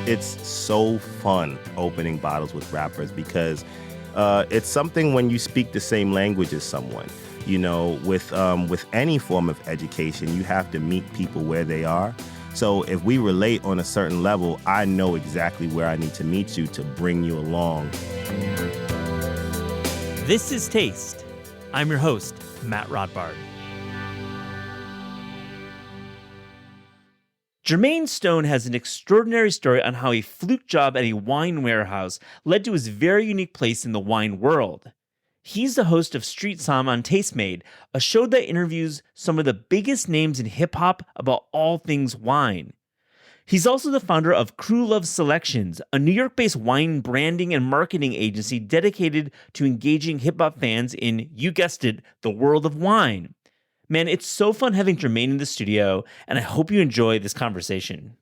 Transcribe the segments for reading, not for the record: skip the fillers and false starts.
It's so fun opening bottles with rappers because it's something when you speak the same language as someone. You know, with any form of education, you have to meet people where they are. So if we relate on a certain level, I know exactly where I need to meet you to bring you along. This is Taste. I'm your host, Matt Rodbard. Jermaine Stone has an extraordinary story on how a fluke job at a wine warehouse led to his very unique place in the wine world. He's the host of Street Som on Tastemade, a show that interviews some of the biggest names in hip-hop about all things wine. He's also the founder of Crew Love Selections, a New York-based wine branding and marketing agency dedicated to engaging hip-hop fans in, you guessed it, the world of wine. Man, it's so fun having Jermaine in the studio, and I hope you enjoy this conversation.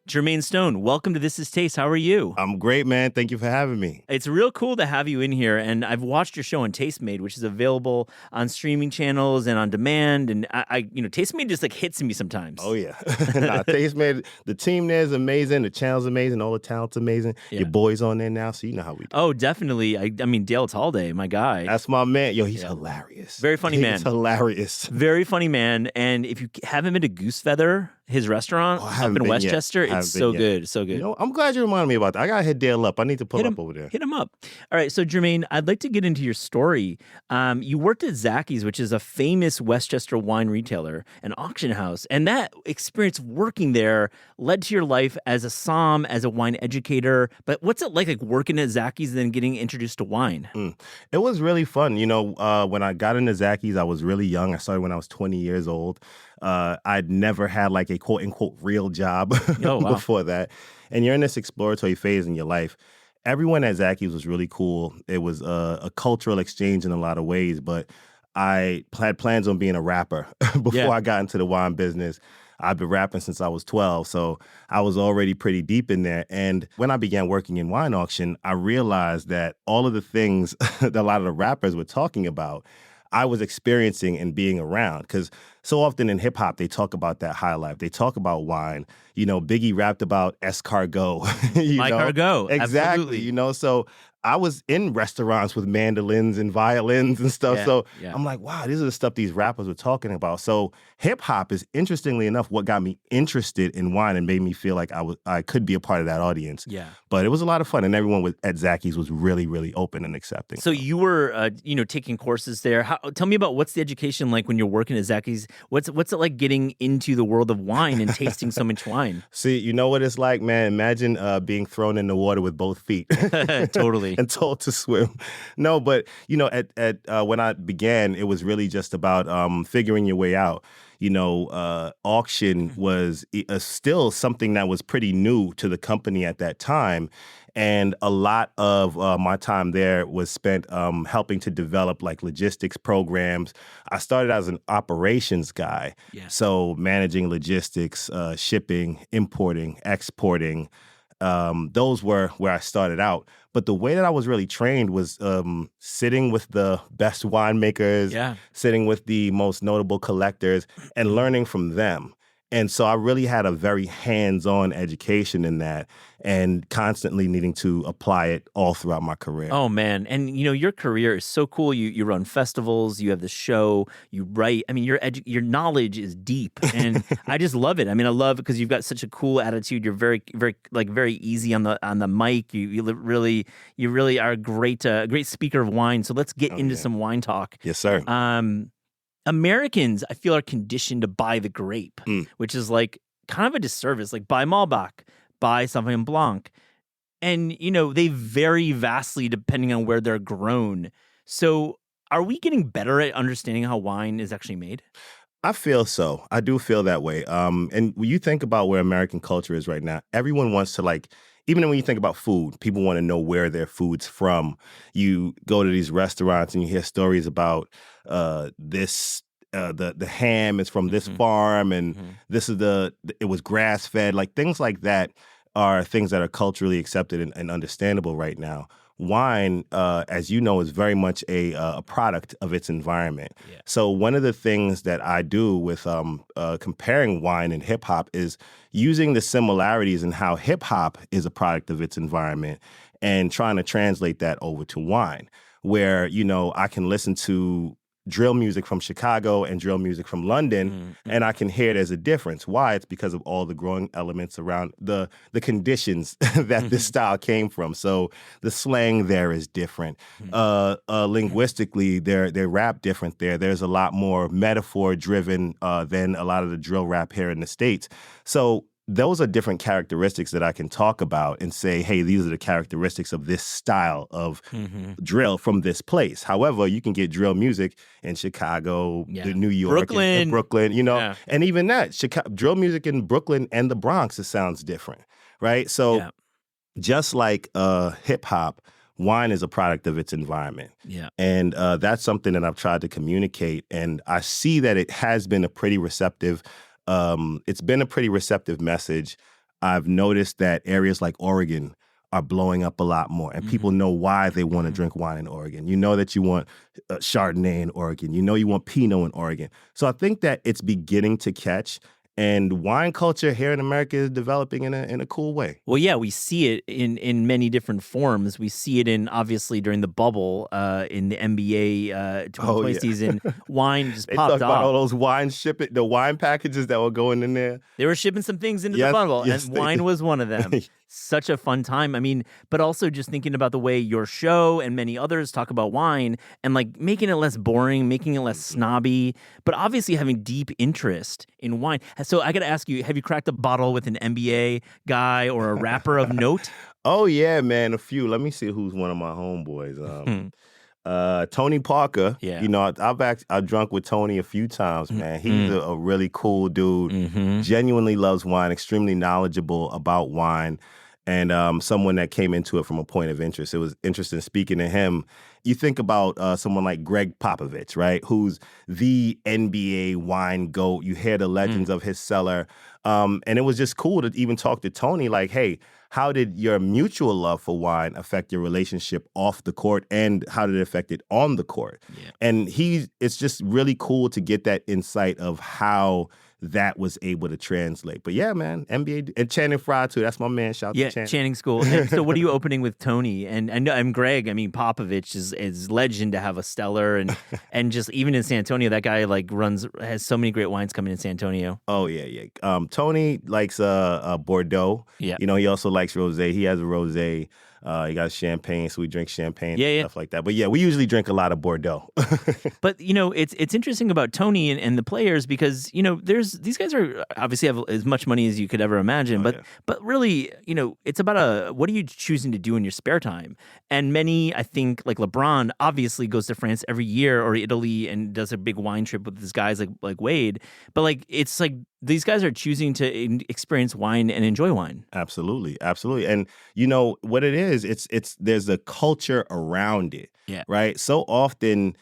Jermaine Stone, welcome to This Is Taste. How are you? I'm great, man. Thank you for having me. It's real cool to have you in here, and I've watched your show on Tastemade, which is available on streaming channels and on demand. And Tastemade just like hits me sometimes. Oh yeah, Tastemade. The team there is amazing. The channel's amazing. All the talent's amazing. Yeah. Your boy's on there now, so you know how we do. Oh, definitely. I mean, Dale Talday, my guy. That's my man. Yo, he's hilarious. Very funny man. He's hilarious. Very funny man. And if you haven't been to Goose Feather, his restaurant up in Westchester, it's so good, so good. You know, I'm glad you reminded me about that. I gotta hit Dale up. I need to pull up over there. Hit him up. All right, so Jermaine, I'd like to get into your story. You worked at Zacky's, which is a famous Westchester wine retailer, an auction house, and that experience working there led to your life as a som, as a wine educator. But what's it like working at Zacky's and then getting introduced to wine? It was really fun. You know, when I got into Zacky's, I was really young. I started when I was 20 years old. I'd never had like a quote unquote real job before that. And you're in this exploratory phase in your life. Everyone at Zacky's was really cool. It was a cultural exchange in a lot of ways, but I had plans on being a rapper before I got into the wine business. I've been rapping since I was 12, so I was already pretty deep in there. And when I began working in wine auction, I realized that all of the things that a lot of the rappers were talking about, I was experiencing and being around. Because so often in hip hop, they talk about that high life. They talk about wine. You know, Biggie rapped about escargot. Cargo. Exactly. Absolutely. You know, so I was in restaurants with mandolins and violins and stuff. I'm like, wow, these are the stuff these rappers were talking about. So hip hop is, interestingly enough, what got me interested in wine and made me feel like I could be a part of that audience. Yeah. But it was a lot of fun, and everyone at Zacky's was really, really open and accepting. So you were, taking courses there. Tell me about what's the education like when you're working at Zacky's. What's it like getting into the world of wine and tasting so much wine? See, you know what it's like, man. Imagine being thrown in the water with both feet. Totally. And told to swim. No, but at when I began, it was really just about figuring your way out. You know, auction was still something that was pretty new to the company at that time. And a lot of my time there was spent helping to develop like logistics programs. I started as an operations guy. Yeah. So managing logistics, shipping, importing, exporting. Those were where I started out. But the way that I was really trained was sitting with the best winemakers, sitting with the most notable collectors, and learning from them. And so I really had a very hands-on education in that and constantly needing to apply it all throughout my career. Oh, man. And, your career is so cool. You run festivals, you have the show, you write. I mean, your knowledge is deep, and I just love it. I mean, I love it because you've got such a cool attitude. You're very, very, very easy on the mic. You really are a great speaker of wine. So let's get into some wine talk. Yes, sir. Americans, I feel, are conditioned to buy the grape, which is like kind of a disservice. Like buy Malbec, buy Sauvignon Blanc. And, they vary vastly depending on where they're grown. So are we getting better at understanding how wine is actually made? I feel so. I do feel that way. And when you think about where American culture is right now, everyone wants to even when you think about food, people want to know where their food's from. You go to these restaurants and you hear stories about this. The ham is from this farm, and this is it was grass fed. Like things like that are things that are culturally accepted and understandable right now. wine, as you know, is very much a product of its environment. Yeah. So one of the things that I do with comparing wine and hip hop is using the similarities in how hip hop is a product of its environment and trying to translate that over to wine, where, I can listen to drill music from Chicago and drill music from London, and I can hear there's a difference. Why? It's because of all the growing elements around the conditions that this style came from. So the slang there is different. Linguistically, they rap different there. There's a lot more metaphor driven than a lot of the drill rap here in the States. So those are different characteristics that I can talk about and say, hey, these are the characteristics of this style of drill from this place. However, you can get drill music in Chicago, New York, and Brooklyn, and even that, drill music in Brooklyn and the Bronx, it sounds different, right? So just like hip hop, wine is a product of its environment. Yeah. And that's something that I've tried to communicate. And I see that it has been a pretty receptive it's been a pretty receptive message. I've noticed that areas like Oregon are blowing up a lot more, and people know why they want to drink wine in Oregon. You know that you want Chardonnay in Oregon. You know you want Pinot in Oregon. So I think that it's beginning to catch, and wine culture here in America is developing in a cool way. Well, yeah, we see it in many different forms. We see it in, obviously, during the bubble in the NBA 2020 season. Wine just they popped off. They talk about all those the wine packages that were going in there. They were shipping some things into the bubble, and wine was one of them. Such a fun time. I mean, but also just thinking about the way your show and many others talk about wine and like making it less boring, making it less snobby, but obviously having deep interest in wine. So I got to ask you, have you cracked a bottle with an NBA guy or a rapper of note? Oh, yeah, man, a few. Let me see who's one of my homeboys. Tony Parker. Yeah. I've drunk with Tony a few times, man. He's a really cool dude, genuinely loves wine, extremely knowledgeable about wine, and someone that came into it from a point of interest. It was interesting speaking to him. You think about someone like Greg Popovich, right, who's the NBA wine GOAT. You hear the legends of his cellar. And it was just cool to even talk to Tony like, hey, how did your mutual love for wine affect your relationship off the court, and how did it affect it on the court? Yeah. And it's just really cool to get that insight of how that was able to translate. But yeah, man, NBA and Channing Frye too. That's my man. Shout out to Channing. Channing School. And so what are you opening with Tony? And I'm Greg. I mean, Popovich is legend to have a stellar, and just even in San Antonio, that guy has so many great wines coming in San Antonio. Oh yeah. Tony likes Bordeaux. Yeah. He also likes rosé. He has a rosé. He got champagne, so we drink champagne and stuff like that. But yeah, we usually drink a lot of Bordeaux. But it's interesting about Tony and the players because these guys are obviously have as much money as you could ever imagine. But really, it's about what are you choosing to do in your spare time? And many, I think, like LeBron, obviously goes to France every year or Italy and does a big wine trip with these guys like Wade. But it's like these guys are choosing to experience wine and enjoy wine. Absolutely. And what it is, it's there's a culture around it. Yeah. Right. So often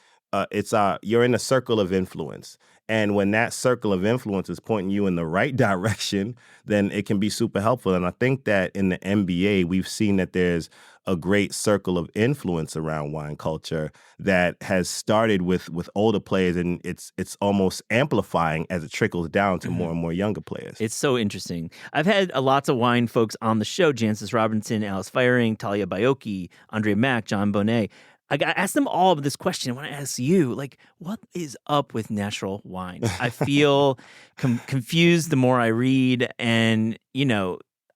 you're in a circle of influence. And when that circle of influence is pointing you in the right direction, then it can be super helpful. And I think that in the NBA, we've seen that there's a great circle of influence around wine culture that has started with older players, and it's almost amplifying as it trickles down to more and more younger players. It's so interesting. I've had lots of wine folks on the show: Jancis Robinson, Alice Firing, Talia Baiocchi, Andre Mack, John Bonet. I asked them all this question. I want to ask you, what is up with natural wine? I feel confused the more I read, and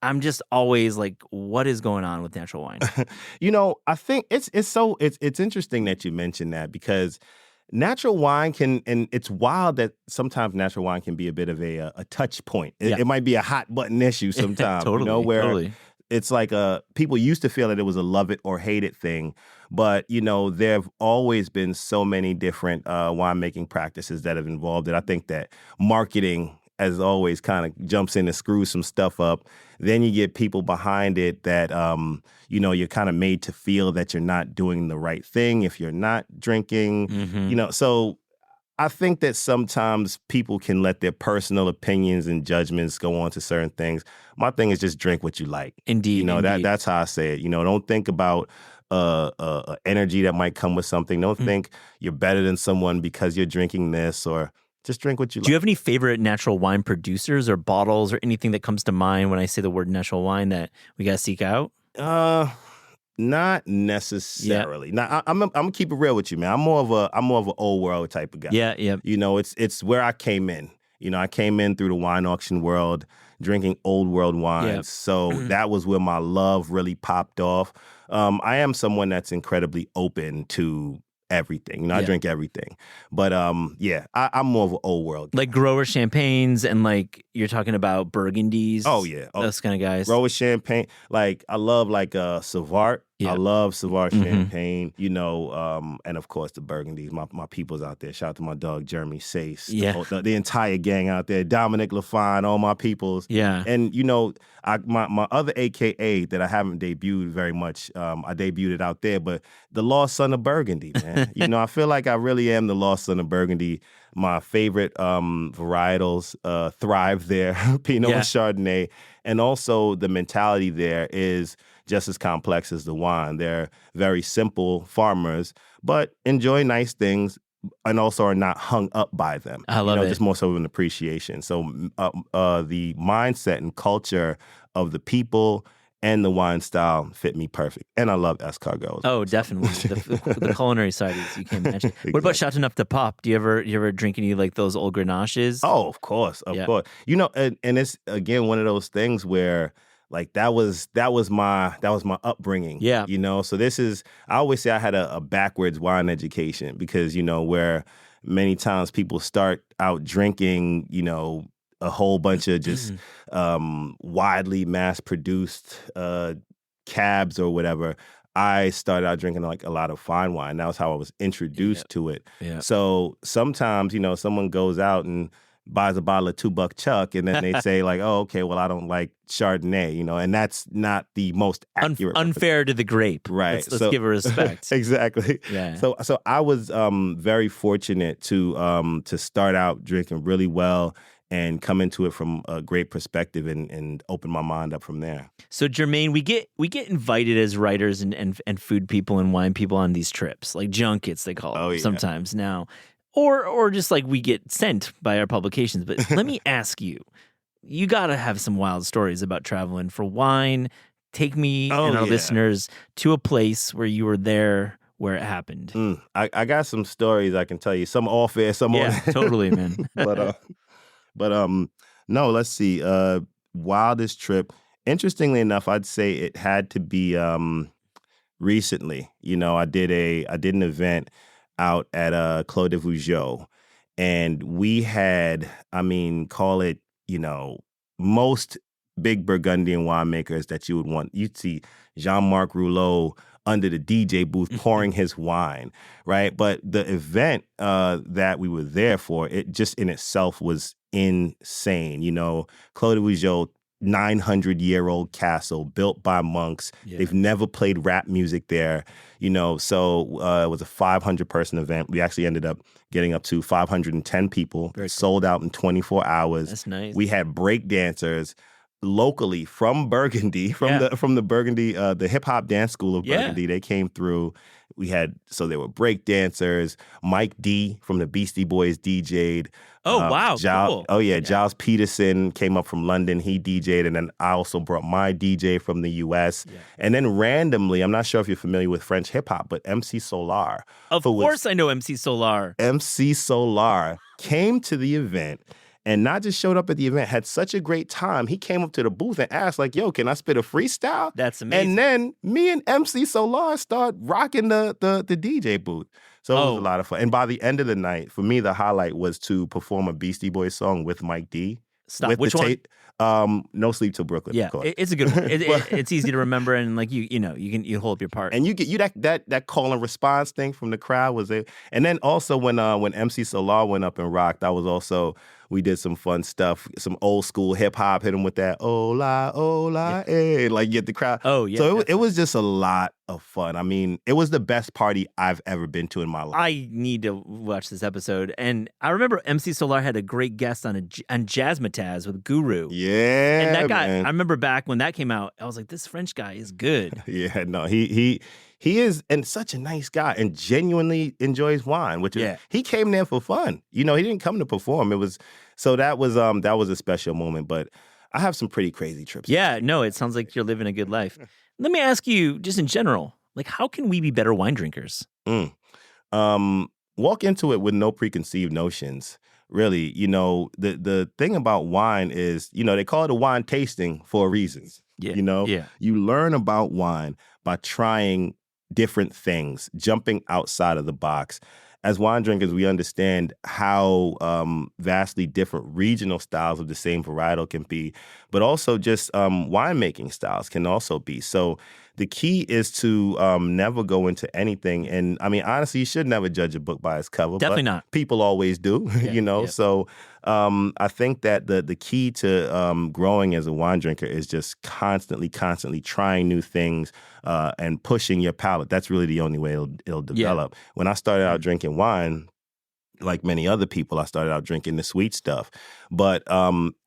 I'm just always like, what is going on with natural wine? I think it's interesting that you mentioned that, because natural wine and it's wild that sometimes natural wine can be a bit of a touch point. It might be a hot button issue sometimes. Totally. It's like people used to feel that it was a love it or hate it thing. But, there have always been so many different winemaking practices that have involved it. I think that marketing, as always, kind of jumps in and screws some stuff up. Then you get people behind it that, you're kind of made to feel that you're not doing the right thing if you're not drinking. So I think that sometimes people can let their personal opinions and judgments go on to certain things. My thing is just drink what you like. Indeed, indeed. That's how I say it. Don't think about energy that might come with something. Don't think you're better than someone because you're drinking this, or just drink what you like. Do you have any favorite natural wine producers or bottles or anything that comes to mind when I say the word natural wine that we got to seek out? Not necessarily. Now, I'm gonna keep it real with you, man. I'm more of an old world type of guy. Yeah. It's where I came in. I came in through the wine auction world, drinking old world wines. Yeah. So that was where my love really popped off. I am someone that's incredibly open to everything. I drink everything. But I'm more of an old world guy. Like grower champagnes and like you're talking about Burgundies. Oh yeah. Those kind of guys. Grower champagne. Like I love Savart. Yeah. I love Savart champagne, and of course the Burgundies. My people's out there. Shout out to my dog Jermaine Stone. The entire gang out there. Dominic LaFine, all my peoples. Yeah. And my other AKA that I haven't debuted very much. I debuted it out there, but the Lost Son of Burgundy, man. I feel like I really am the Lost Son of Burgundy. My favorite varietals thrive there, Pinot and Chardonnay. And also the mentality there is just as complex as the wine. They're very simple farmers, but enjoy nice things and also are not hung up by them. I love it. Just more so of an appreciation. So the mindset and culture of the people and the wine style fit me perfect. And I love escargot. Oh, definitely. The culinary side is, you can't imagine. Exactly. What about Chateauneuf de Pape? Do you ever drink any like those old Grenaches? Oh, of course. Of course. And it's again one of those things where like that was my upbringing. Yeah. So I always say I had a backwards wine education because, where many times people start out drinking, a whole bunch of just widely mass-produced cabs or whatever. I started out drinking like a lot of fine wine. That was how I was introduced to it. Yeah. So sometimes, someone goes out and buys a bottle of $2 Chuck, and then they say like, "Oh, okay, well, I don't like Chardonnay," and that's not the most accurate. Unfair to the grape, right? Let's give her respect. Exactly. Yeah. So I was very fortunate to start out drinking really well and come into it from a great perspective and open my mind up from there. So Jermaine, we get invited as writers and food people and wine people on these trips, like junkets they call them sometimes now. Or just like we get sent by our publications. But let me ask you, you got to have some wild stories about traveling for wine. Take me and our listeners to a place where you were there, where it happened. I got some stories I can tell you. Some off air, some on. Totally, man. But no, let's see. Wildest trip. Interestingly enough, I'd say it had to be recently. I did an event out at Clos de Vougeot, and we had, call it, most big Burgundian winemakers that you would want. You'd see Jean-Marc Rouleau under the DJ booth pouring his wine, right? But the event that we were there for, it just in itself was insane. Clos de Vougeot, 900-year-old castle built by monks. Yeah. They've never played rap music there, so it was a 500-person event. We actually ended up getting up to 510 people. Very sold out in 24 hours. That's nice. We had break dancers locally from Burgundy, from the Burgundy, the hip hop dance school of Burgundy. They came through. There were break dancers. Mike D from the Beastie Boys DJ'd. Oh, wow. Cool. Oh, yeah. Giles Peterson came up from London. He DJ'd. And then I also brought my DJ from the U.S. Yeah. And then randomly, I'm not sure if you're familiar with French hip hop, but MC Solar. Of course I know MC Solar. MC Solar came to the event and not just showed up at the event, had such a great time. He came up to the booth and asked, like, "Yo, can I spit a freestyle?" That's amazing. And then me and MC Solar start rocking the DJ booth. So it was a lot of fun. And by the end of the night, for me, the highlight was to perform a Beastie Boys song with Mike D. Stop. Which one? No Sleep Till Brooklyn. Yeah, of course. It's a good one. It's easy to remember, and like you hold up your part. And you get that call and response thing from the crowd was it. And then also when MC Solar went up and rocked, we did some fun stuff, some old school hip hop, hit him with that "Ola, Ola, eh," like get the crowd. Oh yeah. So it was just a lot of fun. I mean, it was the best party I've ever been to in my life. I need to watch this episode. And I remember MC Solar had a great guest on Jazzmatazz with Guru. Yeah, and that guy, man. I remember back when that came out, I was like, this French guy is good. Yeah, no, he is, and such a nice guy, and genuinely enjoys wine. Which is, he came there for fun. You know, he didn't come to perform. It was that was a special moment. But I have some pretty crazy trips. Yeah, no, it sounds like you're living a good life. Let me ask you, just in general, like, how can we be better wine drinkers? Walk into it with no preconceived notions. Really, you know, the thing about wine is, you know, they call it a wine tasting for a reason. Yeah. You know, you learn about wine by trying different things, jumping outside of the box. As wine drinkers, we understand how vastly different regional styles of the same varietal can be, but also just winemaking styles can also be. So the key is to never go into anything. And I mean, honestly, you should never judge a book by its cover. Definitely but not. People always do, you know? So I think that the key to growing as a wine drinker is just constantly trying new things and pushing your palate. That's really the only way it'll develop. When I started out drinking wine, like many other people, I started out drinking the sweet stuff. But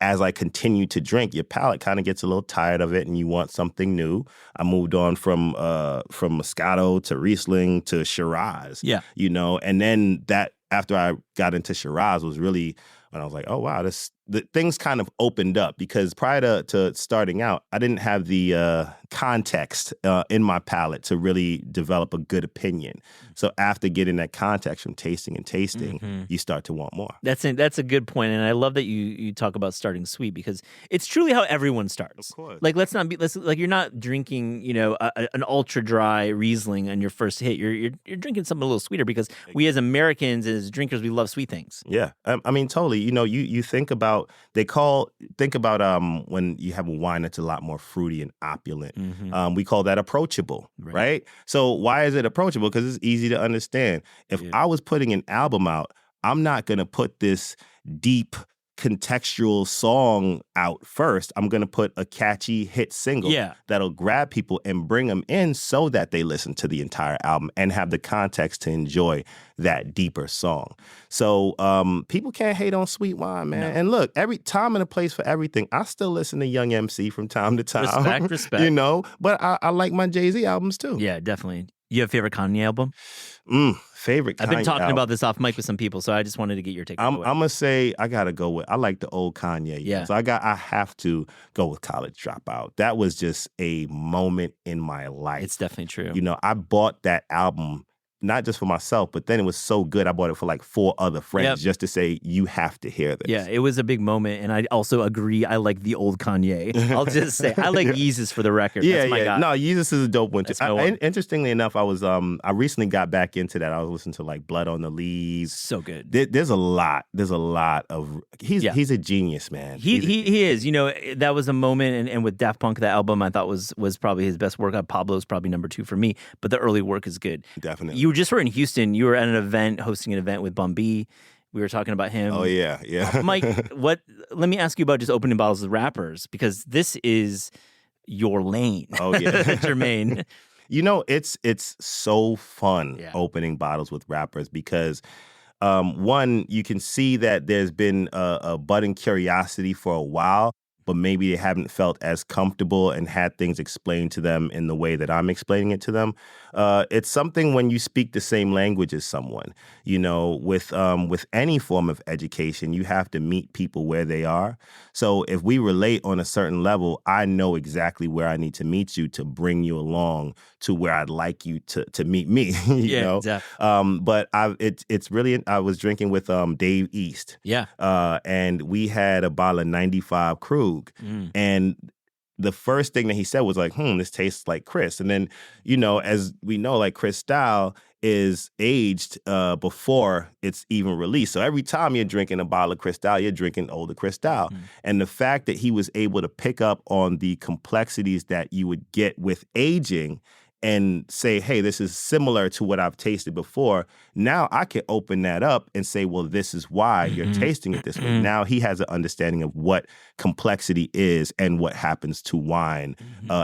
as I continued to drink, your palate kind of gets a little tired of it and you want something new. I moved on from Moscato to Riesling to Shiraz. Yeah. You know, and then that after I got into Shiraz was really when I was like, oh, wow, the things kind of opened up because prior to starting out, I didn't have the context in my palate to really develop a good opinion. So after getting that context from tasting, you start to want more. That's a good point, and I love that you talk about starting sweet because it's truly how everyone starts. Of course. Like let's like you're not drinking, you know, an ultra dry Riesling on your first hit. You're drinking something a little sweeter because we as Americans, as drinkers, we love sweet things. Yeah, I mean totally. You know, you think about when you have a wine that's a lot more fruity and opulent. We call that approachable, right? So why is it approachable? Because it's easy to understand. If I was putting an album out, I'm not going to put this deep contextual song out first. I'm going to put a catchy hit single that'll grab people and bring them in so that they listen to the entire album and have the context to enjoy that deeper song. So people can't hate on sweet wine, man. No. And look, every time and a place for everything. I still listen to Young MC from time to time. Respect. You know, but I like my Jay-Z albums too. Yeah, definitely. You have a favorite Kanye album? Favorite Kanye I've been talking album. about this off mic with some people, so I just wanted to get your take. I'm gonna say I gotta go with. I like the old Kanye. Yeah. So I have to go with College Dropout. That was just a moment in my life. It's definitely true. You know, I bought that album not just for myself, but then it was so good I bought it for like 4 other friends just to say, you have to hear this. Yeah, it was a big moment, and I also agree I like the old Kanye. I'll just say, I like Yeezus for the record. That's my guy. No, Yeezus is a dope one too. Interestingly enough, I recently got back into that. I was listening to like Blood on the Leaves. So good. There's a lot of, he's a genius, man. He is. You know, that was a moment, and with Daft Punk, the album I thought was probably his best work. Pablo's probably number 2 for me, but the early work is good. Definitely. You just were in Houston. You were at an event, hosting an event with Bun B. We were talking about him. Oh, yeah. Mike, let me ask you about just opening bottles with rappers, because this is your lane. Oh, yeah. Jermaine. You know, it's so fun opening bottles with rappers because, one, you can see that there's been a budding curiosity for a while, but maybe they haven't felt as comfortable and had things explained to them in the way that I'm explaining it to them. It's something when you speak the same language as someone. You know, with any form of education, you have to meet people where they are. So if we relate on a certain level, I know exactly where I need to meet you to bring you along to where I'd like you to meet me. you know? Exactly. But it's really, I was drinking with Dave East. Yeah. And we had a bottle of 95 Krug. And the first thing that he said was like, this tastes like Chris. And then, you know, as we know, like Chris style is aged before it's even released. So every time you're drinking a bottle of Cristal, you're drinking older Cristal. And the fact that he was able to pick up on the complexities that you would get with aging and say, hey, this is similar to what I've tasted before. Now I can open that up and say, well, this is why you're tasting it this way. Now he has an understanding of what complexity is and what happens to wine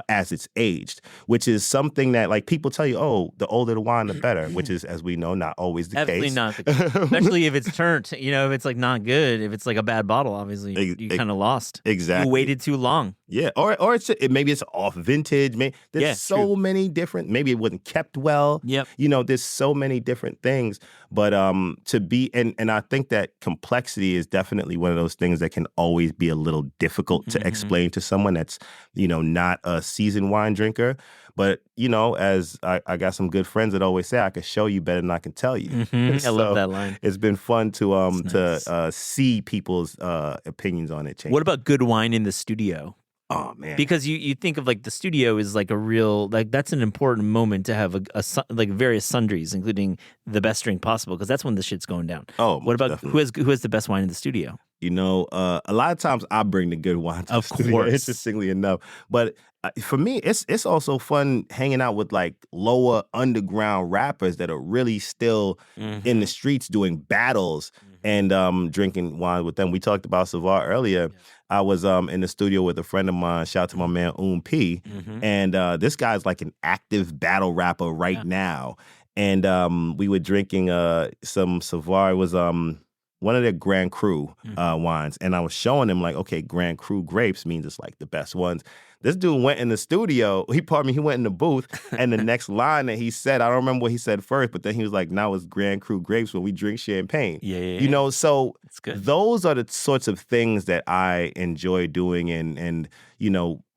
as it's aged, which is something that like people tell you, oh, the older the wine, the better, which is, as we know, not always the Definitely case. not the case. Especially if it's turnt, if it's like not good, if it's like a bad bottle, obviously you kind of lost. Exactly. You waited too long. Yeah, or maybe it's off vintage. There's so many different. Maybe it wasn't kept well. Yep. There's so many different things. But to be and I think that complexity is definitely one of those things that can always be a little difficult to explain to someone that's not a seasoned wine drinker. But as I got some good friends that always say, I can show you better than I can tell you. I love that line. It's been fun to see people's opinions on it change. What about good wine in the studio? Oh man! Because you think of like the studio is like a real that's an important moment to have like various sundries, including the best drink possible, because that's when the shit's going down. Oh, what about definitely. who has the best wine in the studio? A lot of times I bring the good wine to the studio, interestingly enough. But for me, it's also fun hanging out with like lower underground rappers that are really still in the streets doing battles and drinking wine with them. We talked about Savar earlier. Yeah. I was in the studio with a friend of mine. Shout out to my man P. And this guy's like an active battle rapper right now. And we were drinking some Savar. It was one of their Grand Cru wines. And I was showing him like, okay, Grand Cru grapes means it's like the best ones. This dude went in the studio. He went in the booth. And the next line that he said, I don't remember what he said first, but then he was like, now it's Grand Cru grapes when we drink champagne. Yeah. So those are the sorts of things that I enjoy doing. And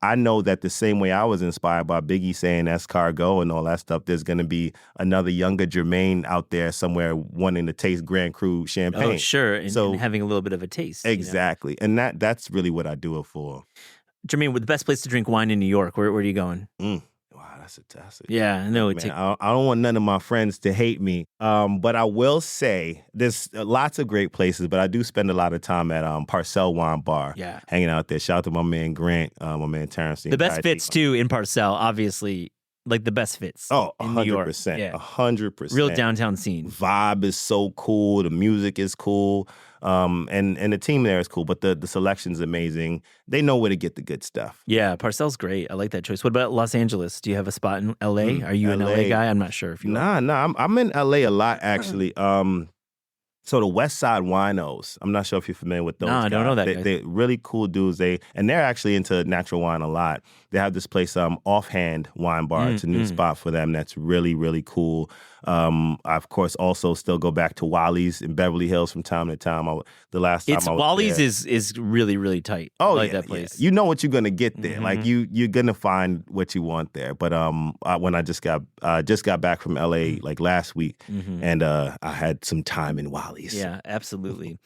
I know that the same way I was inspired by Biggie saying escargot and all that stuff, there's going to be another younger Jermaine out there somewhere wanting to taste Grand Cru champagne. Oh, sure. And having a little bit of a taste. Exactly. And that's really what I do it for. Jermaine, the best place to drink wine in New York, where are you going? Wow, that's fantastic. Yeah, I know. I don't want none of my friends to hate me, but I will say there's lots of great places, but I do spend a lot of time at Parcel Wine Bar, hanging out there. Shout out to my man Grant, my man Terrence. The best fits, too, in Parcel, obviously. Like the best fits. Oh, 100%. 100%. Real downtown scene. Vibe is so cool. The music is cool. And the team there is cool, but the selection's amazing. They know where to get the good stuff. Yeah, Parcel's great. I like that choice. What about Los Angeles? Do you have a spot in LA? Are you an LA guy? I'm not sure if you are. Nah. I'm in LA a lot, actually. So the West Side Winos, I'm not sure if you're familiar with those guys. I don't know that guy. They're really cool dudes. They're actually into natural wine a lot. They have this place, Offhand Wine Bar. It's a new spot for them that's really, really cool. I, of course, also still go back to Wally's in Beverly Hills from time to time. The last time I was Wally's there, is really, really tight. Oh, I like that place. Yeah. You know what you're gonna get there. Like you're gonna find what you want there. But when I just got back from LA like last week, and I had some time in Wally's. Yeah, absolutely.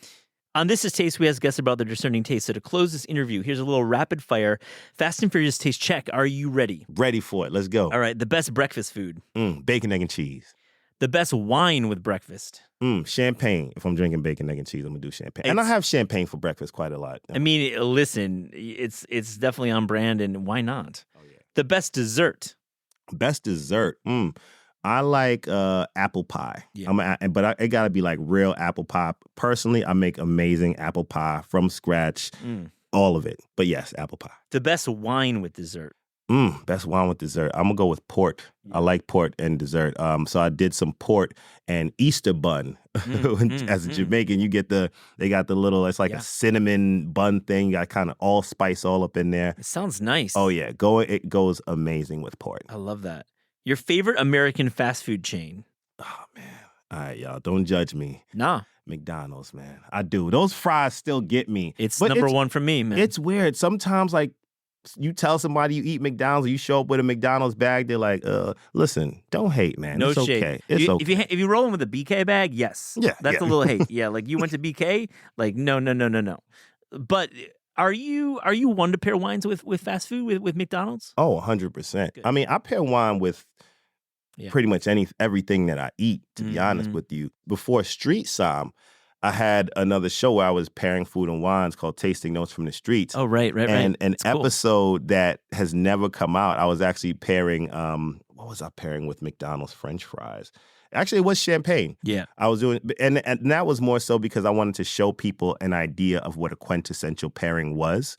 On This Is Taste, we ask guests about their discerning taste. So to close this interview, here's a little rapid fire Fast and Furious taste check. Are you ready? Ready for it. Let's go. All right. The best breakfast food. Bacon, egg, and cheese. The best wine with breakfast. Champagne. If I'm drinking bacon, egg, and cheese, I'm gonna do champagne. And I have champagne for breakfast quite a lot. I mean, listen, it's definitely on brand, and why not? Oh, yeah. The best dessert. Best dessert. I like apple pie. Yeah. But it gotta be like real apple pie. Personally, I make amazing apple pie from scratch. All of it. But yes, apple pie. The best wine with dessert. Best wine with dessert. I'm gonna go with port. I like port and dessert. So I did some port and Easter bun. As a Jamaican, they got the little, it's like a cinnamon bun thing. You got kind of all spice all up in there. It sounds nice. Oh yeah, it goes amazing with port. I love that. Your favorite American fast food chain? Oh man. All right, y'all, don't judge me. Nah. McDonald's, man. I do. Those fries still get me. It's number one for me, man. It's weird. Sometimes like you tell somebody you eat McDonald's, or you show up with a McDonald's bag, they're like, listen, don't hate, man. No it's shade. Okay. It's okay. If you roll in with a BK bag, yes. Yeah. That's a little hate. Yeah, like you went to BK, like no. But are you one to pair wines with fast food with McDonald's? Oh, 100%. I mean, I pair wine with pretty much everything that I eat, to be honest with you. Before Street Som, I had another show where I was pairing food and wines called Tasting Notes from the Streets. Oh, right. And an episode that has never come out, I was actually pairing, what was I pairing with McDonald's French fries? Actually, it was champagne. Yeah. I was doing, and that was more so because I wanted to show people an idea of what a quintessential pairing was.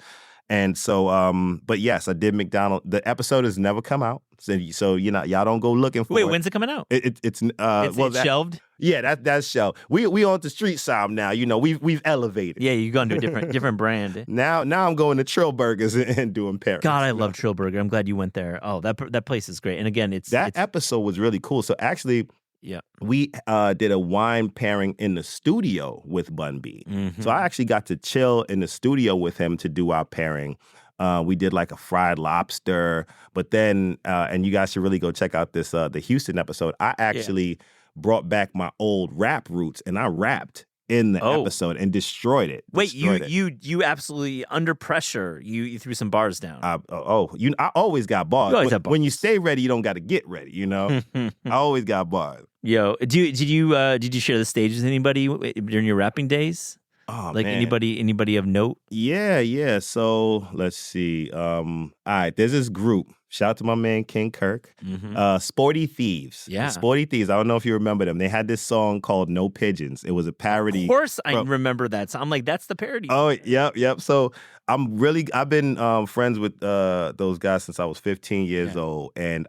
And so, but yes, I did McDonald's. The episode has never come out, so y'all don't go looking for it. Wait, when's it coming out? It's shelved. Yeah, that's shelved. We on the street side now. We've elevated. Yeah, you gone to a different brand. Now I'm going to Trill Burgers and doing pairings. God, I love Trill Burger. I'm glad you went there. Oh, that place is great. And again, it's episode was really cool. So actually, yeah, we did a wine pairing in the studio with Bun B. Mm-hmm. So I actually got to chill in the studio with him to do our pairing. We did like a fried lobster, but then, and you guys should really go check out this the Houston episode. I actually brought back my old rap roots, and I rapped in the episode and destroyed it. Wait, you absolutely under pressure. You threw some bars down. I always got bars. You always have bars. When you stay ready, you don't got to get ready. I always got bars. Yo, did you share the stage with anybody during your rapping days? Oh, like man. anybody of note? Yeah. So let's see. All right, there's this group. Shout out to my man King Kirk. Mm-hmm. Sporty Thieves. Yeah. Sporty Thieves. I don't know if you remember them. They had this song called No Pigeons. It was a parody. Of course I remember that. So I'm like, that's the parody. Oh, yep. So I've been friends with those guys since I was 15 years old. And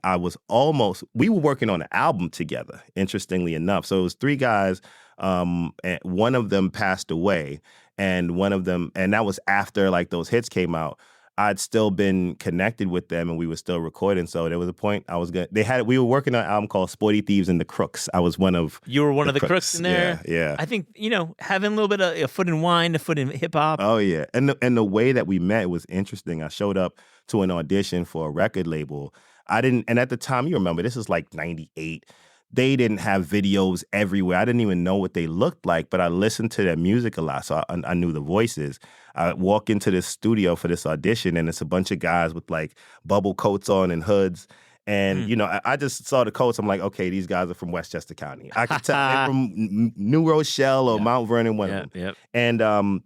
we were working on an album together, interestingly enough. So it was 3 guys. And one of them passed away. And that was after like those hits came out. I'd still been connected with them and we were still recording. So there was a point we were working on an album called Sporty Thieves and the Crooks. I was one of You were one of the crooks in there? Yeah. I think, having a little bit of a foot in wine, a foot in hip hop. Oh yeah. And the way that we met was interesting. I showed up to an audition for a record label. And at the time, you remember, this is like 98. They didn't have videos everywhere. I didn't even know what they looked like, but I listened to their music a lot, so I knew the voices. I walk into this studio for this audition, and it's a bunch of guys with like bubble coats on and hoods. And, I just saw the coats. I'm like, okay, these guys are from Westchester County. I could tell they're from New Rochelle or Mount Vernon, one of them. Yep. And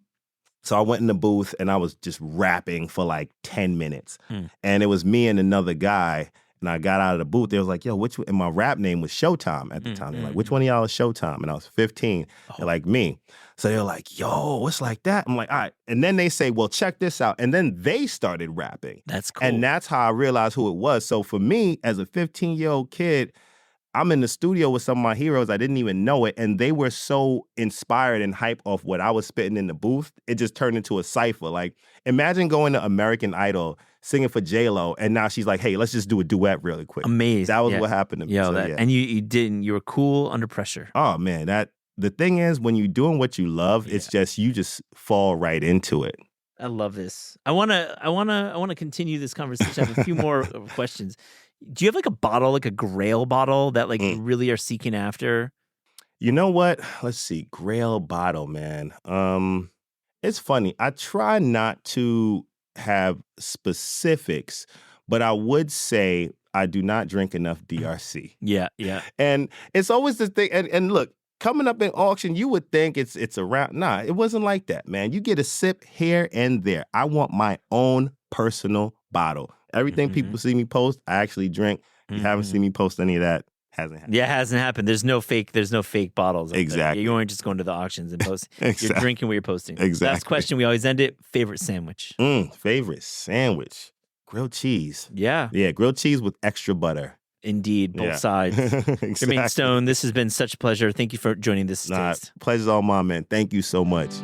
so I went in the booth, and I was just rapping for like 10 minutes. And it was me and another guy. And I got out of the booth. They was like, yo, and my rap name was Showtime at the time. They're like, which one of y'all is Showtime? And I was 15. They're like, me. So they're like, yo, what's like that? I'm like, all right. And then they say, well, check this out. And then they started rapping. That's cool. And that's how I realized who it was. So for me, as a 15-year-old kid, I'm in the studio with some of my heroes. I didn't even know it. And they were so inspired and hyped off what I was spitting in the booth. It just turned into a cipher. Like, imagine going to American Idol, singing for J-Lo, and now she's like, hey, let's just do a duet really quick. Amazing. That was what happened to me. And you were cool under pressure. Oh, man. The thing is, when you're doing what you love, it's just, you just fall right into it. I love this. I wanna continue this conversation. I have a few more questions. Do you have like a bottle, like a Grail bottle that like you really are seeking after? You know what? Let's see. Grail bottle, man. It's funny. I try not to have specifics, but I would say I do not drink enough DRC. Yeah. And it's always this thing. And look, coming up in auction, you would think it's around. Nah, it wasn't like that, man. You get a sip here and there. I want my own personal bottle. Everything people see me post, I actually drink. You haven't seen me post any of that. Hasn't happened. Yeah, it hasn't happened. There's no fake bottles. Exactly. You aren't just going to the auctions and post. Exactly. You're drinking what you're posting. Exactly. Last question, we always end it. Favorite sandwich? Favorite sandwich? Grilled cheese. Yeah. Yeah, grilled cheese with extra butter. Indeed, both sides. Exactly. Jermaine Stone, this has been such a pleasure. Thank you for joining this taste. Pleasure's all mine, man. Thank you so much.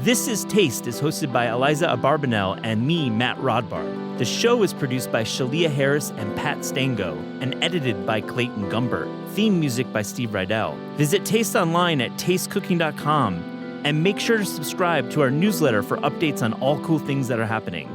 This is Taste is hosted by Eliza Abarbanel and me, Matt Rodbard. The show is produced by Shalia Harris and Pat Stango and edited by Clayton Gumbert. Theme music by Steve Rydell. Visit Taste online at tastecooking.com and make sure to subscribe to our newsletter for updates on all cool things that are happening.